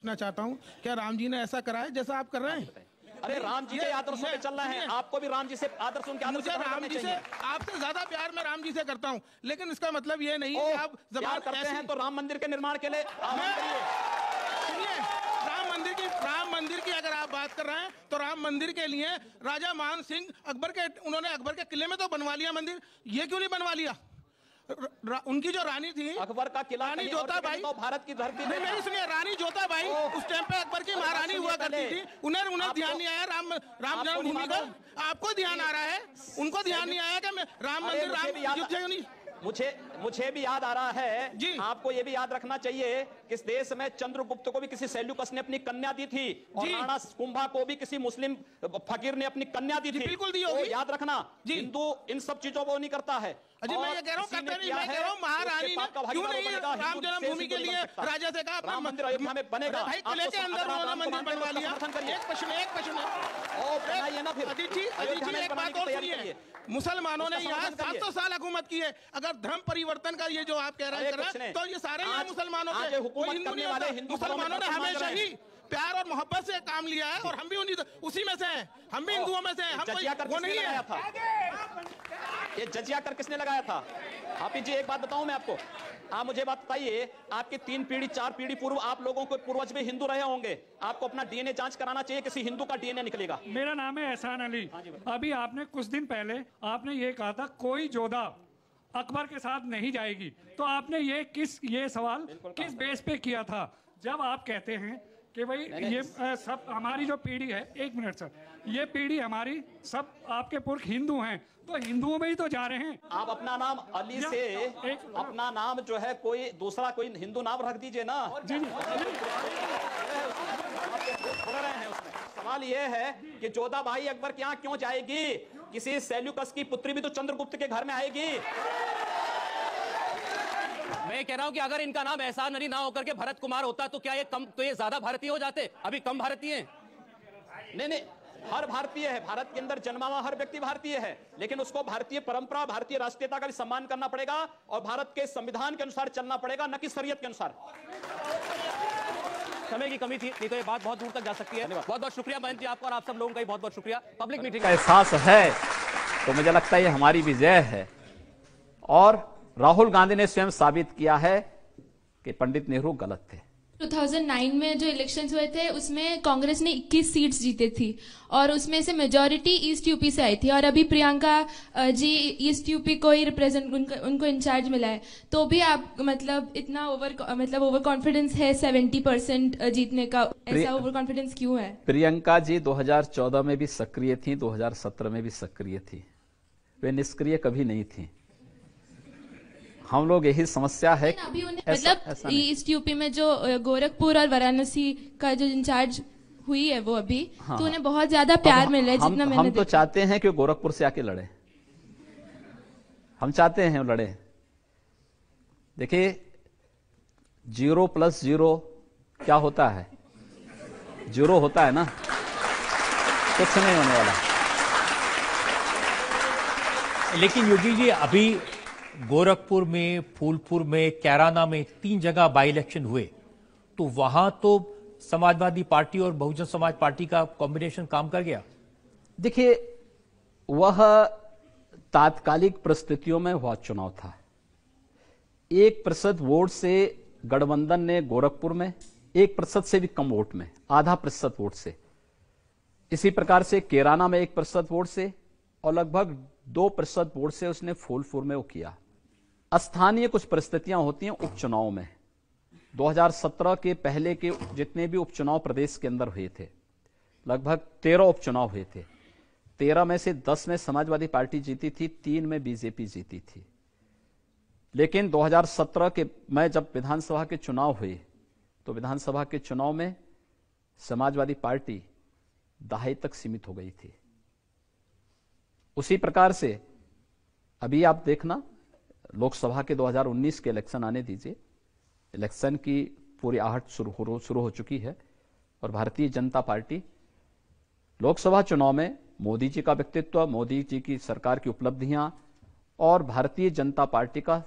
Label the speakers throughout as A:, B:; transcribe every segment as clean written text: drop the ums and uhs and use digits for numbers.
A: मैं चाहता हूँ, क्या राम जी ने ऐसा करा है जैसा आप कर रहे हैं?
B: अरे राम जी के आदर्शों पे चल रहे हैं, आपको भी राम जी से आदर्श उनके आदर्श
A: मुझे राम जी से, आपसे ज्यादा प्यार मैं राम जी से करता हूँ, लेकिन इसका मतलब ये नहीं है कि आप
B: प्यार करते हैं तो राम मंदिर के निर्माण के लिए
A: सुनिए, राम मंदिर की अगर आप बात कर रहे हैं तो राम मंदिर के लिए राजा मान सिंह उन्होंने अकबर के किले में तो बनवा लिया मंदिर, ये क्यों नहीं बनवा लिया? उनकी जो रानी थी,
B: अकबर का किला,
A: रानी जोताबाई,
B: तो भारत की धरती में
A: नहीं सुनिए, रानी जोताबाई उस टाइम पे अकबर की महारानी हुआ करती थी, उन्हें ध्यान नहीं आया राम जन्मभूमि का? आपको ध्यान आ रहा है, उनको ध्यान नहीं आया कि राम मंदिर
B: मुझे भी याद आ रहा है जी। आपको ये भी याद रखना चाहिए कि इस देश में चंद्रगुप्त को भी किसी सेल्यूकस ने अपनी कन्या दी थी और राणा कुंभा को भी किसी मुस्लिम फकीर ने अपनी कन्या दी थी।
A: बिल्कुल दी
B: होगी। तो याद रखना, हिंदू इन सब चीजों को नहीं करता है।
A: अजी मैं ये कह रहा हूँ, करते नहीं, मैं कह रहा हूँ महारानी ने क्यों नहीं राम जन्मभूमि के लिए राजा से कहा
B: राम मंदिर अयोध्या में बनेगा,
A: भाई किले के अंदर उन्होंने मंदिर बनवा लिया। एक प्रश्न एक बात और सुनिए, मुसलमानों ने यहाँ 700 साल हुकूमत की है, अगर धर्म परिवर्तन का ये जो आप कह रहे हैं तो ये सारे यहाँ मुसलमानों के, कोई हिंदू नहीं होता। मुसलमानों ने हमेशा ही प्यार और मोहब्बत से काम लिया है और हम भी उसी में से हैं, हम भी हिंदुओं में से हैं, हम कोई वो नहीं है।
B: ये जजिया कर किसने लगाया था? हाफिज जी एक बात बताऊं मैं आपको, आप मुझे बात बताइए, आपकी 3 पीढ़ी 4 पीढ़ी पूर्व आप लोगों के पूर्वज भी हिंदू रहे होंगे, आपको अपना डीएनए जांच कराना चाहिए, किसी हिंदू का डीएनए निकलेगा।
C: मेरा नाम है एहसान अली। अभी आपने कुछ दिन पहले आपने ये कहा था कोई जोधा अकबर के साथ नहीं जाएगी, तो आपने ये सवाल किस बेस पे किया था? जब आप कहते हैं कि भाई ये सब हमारी जो पीढ़ी है, 1 मिनट सर, ये पीढ़ी हमारी सब आपके पुरख हिंदू हैं, तो हिंदुओं में ही तो जा रहे हैं।
B: आप अपना नाम अली से अपना नाम जो है कोई दूसरा कोई हिंदू नाम रख दीजिए ना।
C: जी
B: सवाल ये है कि जोधाबाई अकबर के यहाँ क्यों जाएगी? किसी सेल्यूकस की पुत्री भी तो चंद्रगुप्त के घर में आएगी।
D: मैं कह रहा हूं कि अगर इनका नाम एहसान अली ना होकर के भरत कुमार होता तो क्या ये कम, तो ये ज्यादा भारतीय हो जाते? अभी कम भारतीय हैं।
B: नहीं, हर भारतीय है, भारत के अंदर जन्मा हुआ हर व्यक्ति भारतीय है, लेकिन उसको भारतीय परंपरा, भारतीय राष्ट्रीयता का भी सम्मान करना पड़ेगा और भारत के संविधान के अनुसार चलना पड़ेगा, न कि शरीयत के अनुसार।
D: समय की कमी थी, नहीं तो ये बात बहुत दूर तक जा सकती है। बहुत बहुत शुक्रिया महंत जी आपका, और आप सब लोगों का भी बहुत बहुत शुक्रिया। पब्लिक मीटिंग
E: का एहसास है तो मुझे लगता है ये हमारी विजय है, और राहुल गांधी ने स्वयं साबित किया है कि पंडित नेहरू गलत थे।
F: 2009 में जो इलेक्शंस हुए थे उसमें कांग्रेस ने 21 सीट्स जीते थी और उसमें से मेजॉरिटी ईस्ट यूपी से आई थी, और अभी प्रियंका जी ईस्ट यूपी को ही रिप्रेजेंट उनको इंचार्ज मिला है, तो भी आप मतलब इतना ओवर कॉन्फिडेंस है 70% जीतने का, ऐसा ओवर कॉन्फिडेंस क्यों है?
E: प्रियंका जी 2014 में भी सक्रिय थी, 2017 में भी सक्रिय थी, वे निष्क्रिय कभी नहीं थी। हम लोग यही समस्या है
F: अभी उन्हें मतलब ईस्ट यूपी में जो गोरखपुर और वाराणसी का जो इंचार्ज हुई है वो अभी तो उन्हें बहुत ज्यादा प्यार मिल रहा है जितना मैंने
E: हम तो चाहते हैं कि गोरखपुर से आके लड़े, हम चाहते हैं लड़े। देखिए 0 + 0 क्या होता है? 0 होता है ना, कुछ नहीं होने वाला।
G: लेकिन योगी जी अभी गोरखपुर में, फूलपुर में, कैराना में 3 जगह बाई इलेक्शन हुए, तो वहां तो समाजवादी पार्टी और बहुजन समाज पार्टी का कॉम्बिनेशन काम कर गया।
E: देखिए वह तात्कालिक परिस्थितियों में हुआ चुनाव था। 1% वोट से गठबंधन ने गोरखपुर में 1% से भी कम वोट में, आधा % वोट से, इसी प्रकार से कैराना में 1% वोट से और लगभग 2% वोट से उसने फूलपुर में वो किया। स्थानीय कुछ परिस्थितियां होती हैं उपचुनाव में। 2017 के पहले के जितने भी उपचुनाव प्रदेश के अंदर हुए थे, लगभग 13 उपचुनाव हुए थे, 13 में से 10 में समाजवादी पार्टी जीती थी, 3 में बीजेपी जीती थी। लेकिन 2017 के में जब विधानसभा के चुनाव हुए तो विधानसभा के चुनाव में समाजवादी पार्टी दहाई तक सीमित हो गई थी। उसी प्रकार से अभी आप देखना लोकसभा के 2019 के इलेक्शन आने दीजिए, इलेक्शन की पूरी आहट शुरू हो चुकी है और भारतीय जनता पार्टी लोकसभा चुनाव में मोदी जी का व्यक्तित्व, मोदी जी की सरकार की उपलब्धियां और भारतीय जनता पार्टी का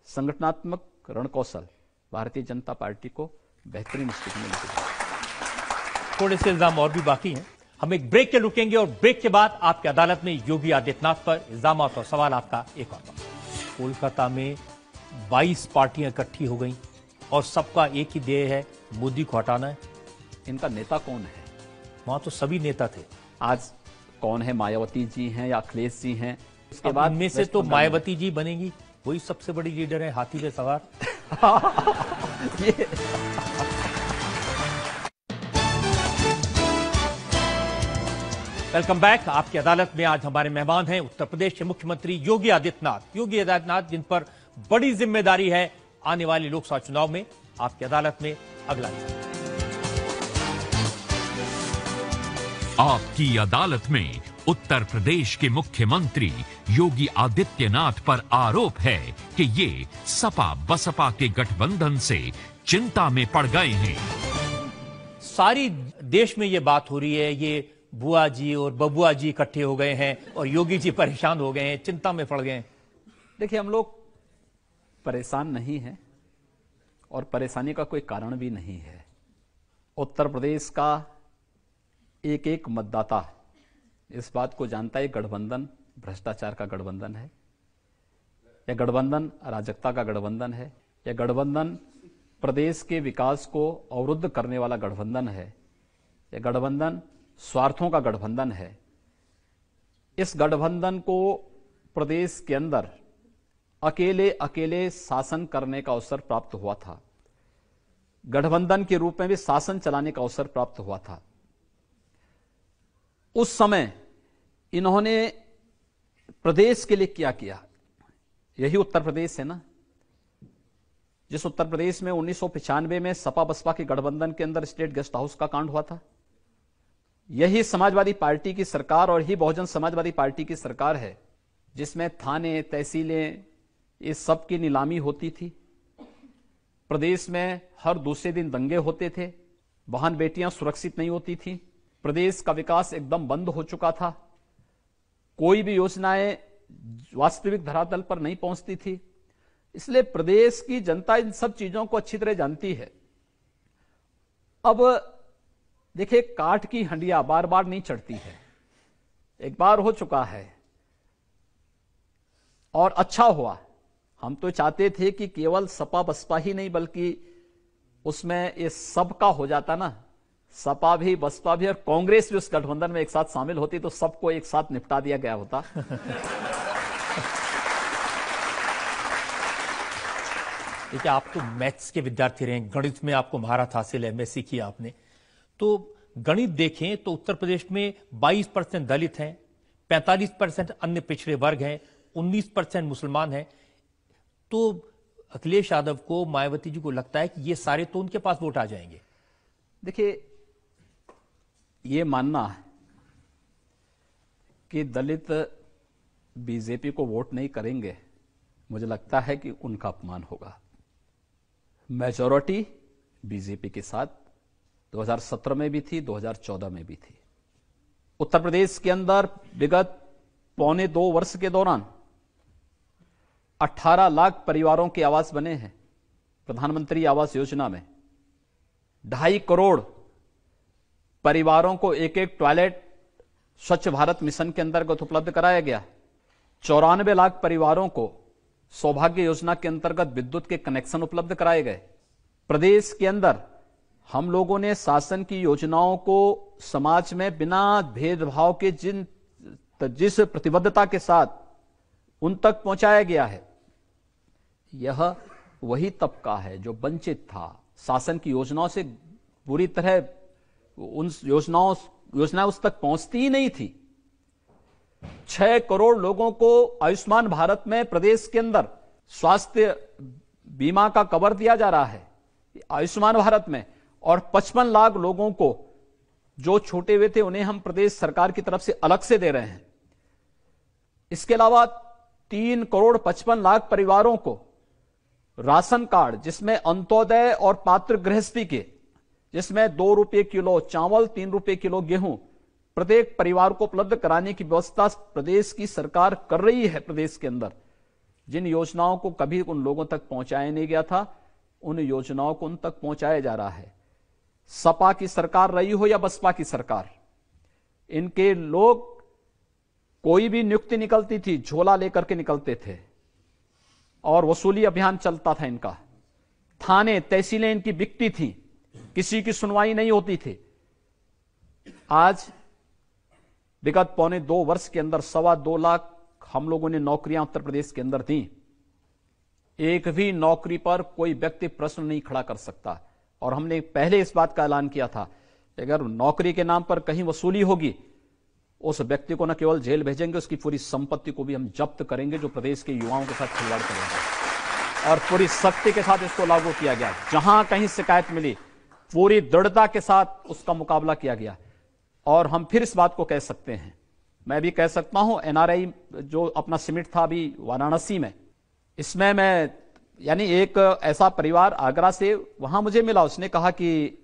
E: संगठनात्मक रणकौशल भारतीय जनता पार्टी को बेहतरीन स्थिति में लेके जाएंगे।
G: थोड़े से इल्जाम और भी बाकी हैं। हम एक ब्रेक के रुकेंगे और ब्रेक के बाद आपकी अदालत में योगी आदित्यनाथ पर इल्जाम और सवाल आपका एक और। कोलकाता में 22 पार्टियां इकट्ठी हो गई और सबका एक ही ध्येय है, मोदी को हटाना है।
E: इनका नेता कौन है?
G: वहां तो सभी नेता थे।
E: आज कौन है? मायावती जी हैं या अखिलेश जी हैं?
G: उसके बाद इनमें से तो मायावती जी बनेंगी, वही सबसे बड़ी लीडर है, हाथी पे सवार। Welcome back. आपकी अदालत में आज हमारे मेहमान हैं उत्तर प्रदेश के मुख्यमंत्री योगी आदित्यनाथ। योगी आदित्यनाथ जिन पर बड़ी जिम्मेदारी है आने वाले लोकसभा चुनाव में। आपकी अदालत में अगला।
H: आपकी अदालत में उत्तर प्रदेश के मुख्यमंत्री योगी आदित्यनाथ पर आरोप है कि ये सपा बसपा के गठबंधन से चिंता में पड़ गए हैं।
G: सारी देश में ये बात हो रही है, ये बुआ जी और बबुआ जी इकट्ठे हो गए हैं और योगी जी परेशान हो गए हैं, चिंता में पड़ गए हैं।
E: देखिए, हम लोग परेशान नहीं हैं और परेशानी का कोई कारण भी नहीं है। उत्तर प्रदेश का एक एक मतदाता इस बात को जानता है, गठबंधन भ्रष्टाचार का गठबंधन है, यह गठबंधन अराजकता का गठबंधन है, यह गठबंधन प्रदेश के विकास को अवरुद्ध करने वाला गठबंधन है, यह गठबंधन स्वार्थों का गठबंधन है। इस गठबंधन को प्रदेश के अंदर अकेले अकेले शासन करने का अवसर प्राप्त हुआ था, गठबंधन के रूप में भी शासन चलाने का अवसर प्राप्त हुआ था। उस समय इन्होंने प्रदेश के लिए क्या किया? यही उत्तर प्रदेश है ना, जिस उत्तर प्रदेश में 1995 में सपा बसपा के गठबंधन के अंदर स्टेट गेस्ट हाउस का कांड हुआ था। यही समाजवादी पार्टी की सरकार और ही बहुजन समाजवादी पार्टी की सरकार है जिसमें थाने, तहसीलें, इस सब की नीलामी होती थी। प्रदेश में हर दूसरे दिन दंगे होते थे, बहन बेटियां सुरक्षित नहीं होती थी, प्रदेश का विकास एकदम बंद हो चुका था, कोई भी योजनाएं वास्तविक धरातल पर नहीं पहुंचती थी। इसलिए प्रदेश की जनता इन सब चीजों को अच्छी तरह जानती है। अब देखिए, काठ की हंडिया बार बार नहीं चढ़ती है, एक बार हो चुका है और अच्छा हुआ। हम तो चाहते थे कि केवल सपा बसपा ही नहीं बल्कि उसमें ये सबका हो जाता ना, सपा भी बसपा भी और कांग्रेस भी उस गठबंधन में एक साथ शामिल होती तो सबको एक साथ निपटा दिया गया होता।
G: देखिए, आप तो मैथ्स के विद्यार्थी रहे, गणित में आपको महारत हासिल है, एमएससी किया आपने, तो गणित देखें तो उत्तर प्रदेश में 22% दलित हैं, 45% अन्य पिछड़े वर्ग हैं, 19% मुसलमान हैं। तो अखिलेश यादव को, मायावती जी को लगता है कि ये सारे तो उनके पास वोट आ जाएंगे।
E: देखिए, ये मानना कि दलित बीजेपी को वोट नहीं करेंगे, मुझे लगता है कि उनका अपमान होगा। मेजॉरिटी बीजेपी के साथ 2017 में भी थी, 2014 में भी थी। उत्तर प्रदेश के अंदर विगत 1.25 वर्ष के दौरान 18 लाख परिवारों के आवास बने हैं प्रधानमंत्री आवास योजना में। 2.5 करोड़ परिवारों को एक एक टॉयलेट स्वच्छ भारत मिशन के अंतर्गत उपलब्ध कराया गया। 94 लाख परिवारों को सौभाग्य योजना के अंतर्गत विद्युत के कनेक्शन उपलब्ध कराए गए। प्रदेश के अंदर हम लोगों ने शासन की योजनाओं को समाज में बिना भेदभाव के जिस प्रतिबद्धता के साथ उन तक पहुंचाया गया है, यह वही तबका है जो वंचित था, शासन की योजनाओं से बुरी तरह उन योजनाएं उस तक पहुंचती ही नहीं थी। 6 करोड़ लोगों को आयुष्मान भारत में प्रदेश के अंदर स्वास्थ्य बीमा का कवर दिया जा रहा है आयुष्मान भारत में, और 55 लाख लोगों को जो छूटे हुए थे उन्हें हम प्रदेश सरकार की तरफ से अलग से दे रहे हैं। इसके अलावा 3 करोड़ 55 लाख परिवारों को राशन कार्ड, जिसमें अंत्योदय और पात्र गृहस्थी के, जिसमें 2 रुपये किलो चावल, 3 रुपये किलो गेहूं प्रत्येक परिवार को उपलब्ध कराने की व्यवस्था प्रदेश की सरकार कर रही है। प्रदेश के अंदर जिन योजनाओं को कभी उन लोगों तक पहुंचाया नहीं गया था, उन योजनाओं को उन तक पहुंचाया जा रहा है। सपा की सरकार रही हो या बसपा की सरकार, इनके लोग कोई भी नियुक्ति निकलती थी झोला लेकर के निकलते थे और वसूली अभियान चलता था इनका। थाने तहसीलें इनकी बिकती थी, किसी की सुनवाई नहीं होती थी। आज विगत 1.25 वर्ष के अंदर 2.25 लाख हम लोगों ने नौकरियां उत्तर प्रदेश के अंदर दी। एक भी नौकरी पर कोई व्यक्ति प्रश्न नहीं खड़ा कर सकता। और हमने पहले इस बात का ऐलान किया था कि अगर नौकरी के नाम पर कहीं वसूली होगी, उस व्यक्ति को न केवल जेल भेजेंगे, उसकी पूरी संपत्ति को भी हम जब्त करेंगे, जो प्रदेश के युवाओं के साथ खिलवाड़ करेंगे। और पूरी सख्ती के साथ इसको लागू किया गया। जहां कहीं शिकायत मिली, पूरी दृढ़ता के साथ उसका मुकाबला किया गया। और हम फिर इस बात को कह सकते हैं, मैं भी कह सकता हूं, एनआरआई जो अपना समिट था अभी वाराणसी में, इसमें मैं यानी एक ऐसा परिवार आगरा से वहां मुझे मिला, उसने कहा कि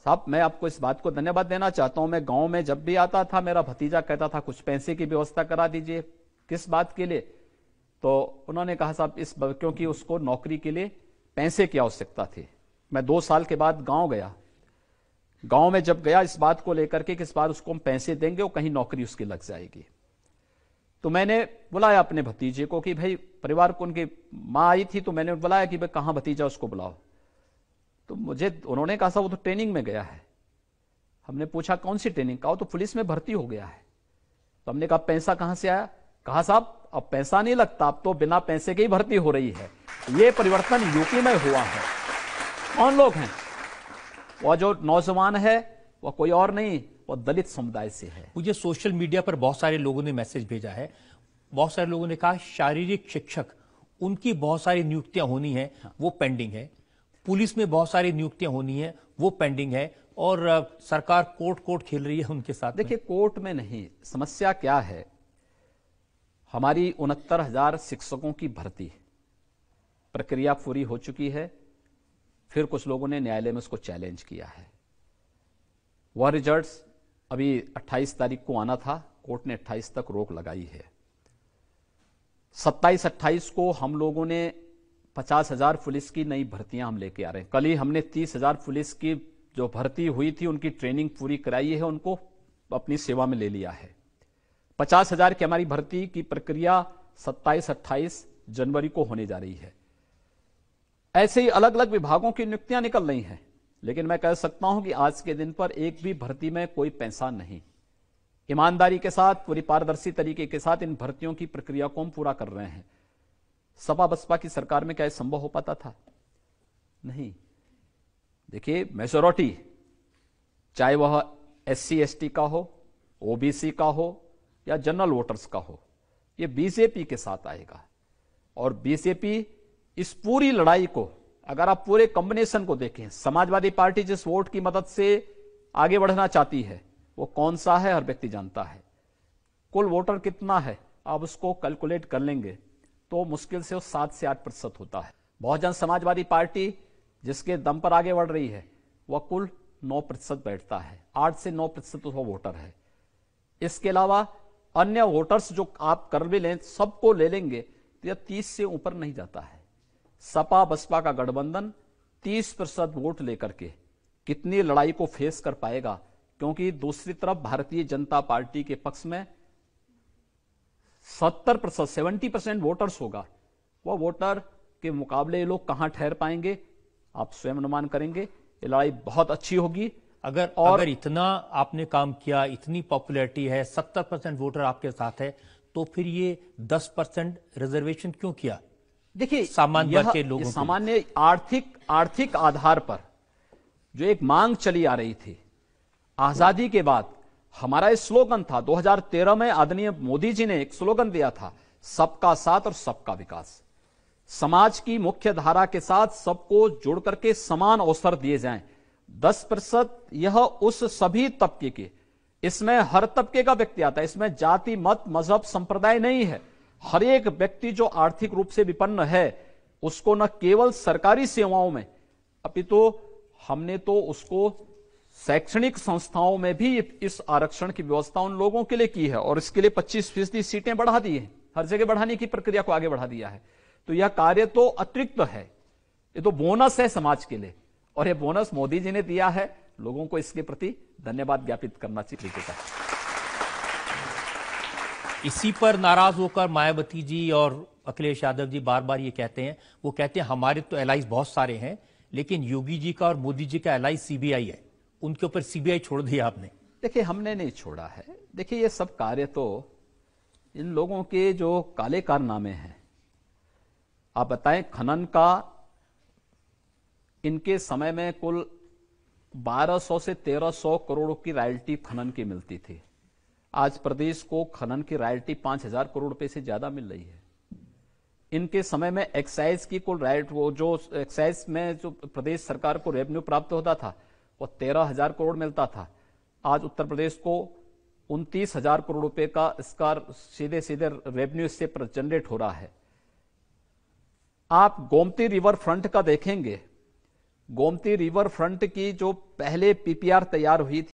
E: साहब मैं आपको इस बात को धन्यवाद देना चाहता हूं, मैं गांव में जब भी आता था मेरा भतीजा कहता था कुछ पैसे की व्यवस्था करा दीजिए। किस बात के लिए? तो उन्होंने कहा साहब क्योंकि उसको नौकरी के लिए पैसे की आवश्यकता थी। मैं 2 साल के बाद गांव गया। गांव में जब गया इस बात को लेकर के कि इस बार उसको हम पैसे देंगे और कहीं नौकरी उसकी लग जाएगी, तो मैंने बुलाया अपने भतीजे को कि भाई परिवार को, उनकी मां आई थी तो मैंने बुलाया कि भाई कहां भतीजा, उसको बुलाओ। तो मुझे उन्होंने कहा साहब वो तो ट्रेनिंग में गया है। हमने पूछा कौन सी ट्रेनिंग? कहा तो पुलिस में भर्ती हो गया है। तो हमने कहा पैसा कहां से आया? कहा साहब अब पैसा नहीं लगता, अब तो बिना पैसे के ही भर्ती हो रही है। ये परिवर्तन यूपी में हुआ है। कौन लोग हैं? वह जो नौजवान है वह कोई और नहीं, वह दलित समुदाय से है।
G: मुझे सोशल मीडिया पर बहुत सारे लोगों ने मैसेज भेजा है। बहुत सारे लोगों ने कहा शारीरिक शिक्षक, उनकी बहुत सारी नियुक्तियां होनी है, वो पेंडिंग है। पुलिस में बहुत सारी नियुक्तियां होनी है, वो पेंडिंग है। और सरकार कोर्ट खेल रही है उनके साथ।
E: देखिए कोर्ट में नहीं, समस्या क्या है, हमारी 69,000 शिक्षकों की भर्ती प्रक्रिया पूरी हो चुकी है। फिर कुछ लोगों ने न्यायालय में उसको चैलेंज किया है। वह रिजल्ट्स अभी 28 तारीख को आना था, कोर्ट ने 28 तक रोक लगाई है। 27-28 को हम लोगों ने 50,000 पुलिस की नई भर्तियां हम लेके आ रहे हैं। कल ही हमने 30,000 पुलिस की जो भर्ती हुई थी उनकी ट्रेनिंग पूरी कराई है, उनको अपनी सेवा में ले लिया है। 50,000 की हमारी भर्ती की प्रक्रिया 27-28 जनवरी को होने जा रही है। ऐसे ही अलग अलग विभागों की नियुक्तियां निकल रही हैं, लेकिन मैं कह सकता हूं कि आज के दिन पर एक भी भर्ती में कोई पैसा नहीं। ईमानदारी के साथ, पूरी पारदर्शी तरीके के साथ इन भर्तियों की प्रक्रिया को हम पूरा कर रहे हैं। सपा बसपा की सरकार में क्या यह संभव हो पाता था? नहीं। देखिए मेजॉरिटी, चाहे वह SC/ST का हो, OBC का हो या जनरल वोटर्स का हो, यह बीजेपी के साथ आएगा। और बीजेपी इस पूरी लड़ाई को, अगर आप पूरे कॉम्बिनेशन को देखें, समाजवादी पार्टी जिस वोट की मदद से आगे बढ़ना चाहती है वो कौन सा है हर व्यक्ति जानता है। कुल वोटर कितना है आप उसको कैलकुलेट कर लेंगे तो मुश्किल से 7 से 8% होता है। बहुजन समाजवादी पार्टी जिसके दम पर आगे बढ़ रही है वह कुल 9% बैठता है, 8 से 9% तो वोटर है। इसके अलावा अन्य वोटर्स जो आप कर भी लें, सबको ले लेंगे तो यह 30 से ऊपर नहीं जाता है। सपा बसपा का गठबंधन 30% वोट लेकर के कितनी लड़ाई को फेस कर पाएगा, क्योंकि दूसरी तरफ भारतीय जनता पार्टी के पक्ष में 70% वोटर्स होगा। वह वोटर के मुकाबले ये लोग कहां ठहर पाएंगे आप स्वयं अनुमान करेंगे। ये लड़ाई बहुत अच्छी होगी।
G: अगर इतना आपने काम किया, इतनी पॉपुलैरिटी है, 70% वोटर आपके साथ है, तो फिर ये 10% रिजर्वेशन क्यों किया?
E: देखिए
G: सामान्य वर्ग के लोगों,
E: सामान्य आर्थिक आधार पर जो एक मांग चली आ रही थी आजादी के बाद, हमारा एक स्लोगन था 2013 में आदरणीय मोदी जी ने एक स्लोगन दिया था, सबका साथ और सबका विकास। समाज की मुख्य धारा के साथ सबको जोड़ करके समान अवसर दिए जाएं। 10% यह उस सभी तबके के, इसमें हर तबके का व्यक्ति आता है, इसमें जाति मत मजहब संप्रदाय नहीं है। हर एक व्यक्ति जो आर्थिक रूप से विपन्न है उसको न केवल सरकारी सेवाओं में, अपितु हमने तो उसको शैक्षणिक संस्थाओं में भी इस आरक्षण की व्यवस्था उन लोगों के लिए की है और इसके लिए 25% सीटें बढ़ा दी है। हर जगह बढ़ाने की प्रक्रिया को आगे बढ़ा दिया है। तो यह कार्य तो अतिरिक्त है, ये तो बोनस है समाज के लिए, और ये बोनस मोदी जी ने दिया है। लोगों को इसके प्रति धन्यवाद ज्ञापित करना चाहिए।
G: इसी पर नाराज होकर मायावती जी और अखिलेश यादव जी बार बार ये कहते हैं, वो कहते हैं हमारे तो एलाइज बहुत सारे हैं, लेकिन योगी जी का और मोदी जी का एलाइज सीबीआई है, उनके ऊपर सीबीआई छोड़ दिया आपने।
E: देखिए, हमने नहीं छोड़ा है। देखिए, ये सब कार्य तो इन लोगों के जो काले कारनामे हैं, आप बताएं, खनन का इनके समय में कुल 1200 से 1300 करोड़ की रॉयल्टी खनन की मिलती थी। आज प्रदेश को खनन की रॉयल्टी 5000 करोड़ रुपए से ज्यादा मिल रही है। इनके समय में एक्साइज की कुल वो जो एक्साइज में जो प्रदेश सरकार को रेवेन्यू प्राप्त होता था वो 13,000 करोड़ मिलता था। आज उत्तर प्रदेश को 29,000 करोड़ रुपए का इसका सीधे सीधे रेवेन्यू इससे जनरेट हो रहा है। आप गोमती रिवर फ्रंट का देखेंगे, गोमती रिवर फ्रंट की जो पहले पीपीआर तैयार हुई थी